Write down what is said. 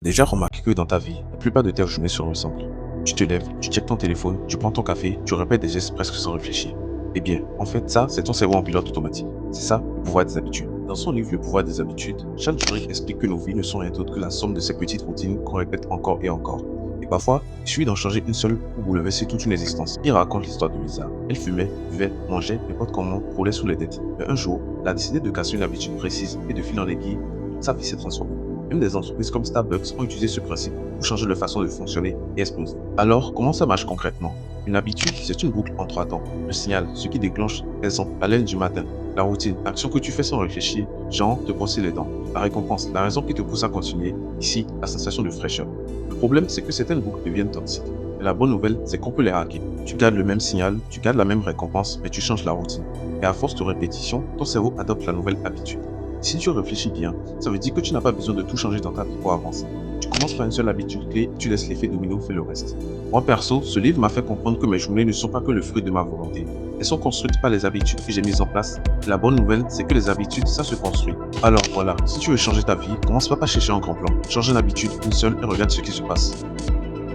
Déjà remarqué que dans ta vie, la plupart de tes journées se ressemblent. Tu te lèves, tu checkes ton téléphone, tu prends ton café, tu répètes des gestes presque sans réfléchir. Eh bien, en fait, ça, c'est ton cerveau en pilote automatique. C'est ça, le pouvoir des habitudes. Dans son livre Le pouvoir des habitudes, Charles Duhigg explique que nos vies ne sont rien d'autre que la somme de ces petites routines qu'on répète encore et encore. Et parfois, il suffit d'en changer une seule pour bouleverser toute une existence. Il raconte l'histoire de Lisa. Elle fumait, buvait, mangeait, n'importe comment, roulait sous les dettes. Mais un jour, elle a décidé de casser une habitude précise et de fil en aiguille, toute sa vie s'est transformée. Même des entreprises comme Starbucks ont utilisé ce principe pour changer leur façon de fonctionner et exploser. Alors, comment ça marche concrètement? Une habitude, c'est une boucle en trois temps. Le signal, ce qui déclenche, exemple, l'haleine du matin. La routine, l'action que tu fais sans réfléchir, genre te brosser les dents. La récompense, la raison qui te pousse à continuer. Ici, la sensation de fraîcheur. Le problème, c'est que certaines boucles deviennent toxiques. Mais la bonne nouvelle, c'est qu'on peut les hacker. Tu gardes le même signal, tu gardes la même récompense, mais tu changes la routine. Et à force de répétition, ton cerveau adopte la nouvelle habitude. Si tu réfléchis bien, ça veut dire que tu n'as pas besoin de tout changer dans ta vie pour avancer. Tu commences par une seule habitude clé, tu laisses l'effet domino faire le reste. Moi perso, ce livre m'a fait comprendre que mes journées ne sont pas que le fruit de ma volonté. Elles sont construites par les habitudes que j'ai mises en place. Et la bonne nouvelle, c'est que les habitudes, ça se construit. Alors voilà, si tu veux changer ta vie, commence pas par chercher un grand plan. Change une habitude, une seule, et regarde ce qui se passe.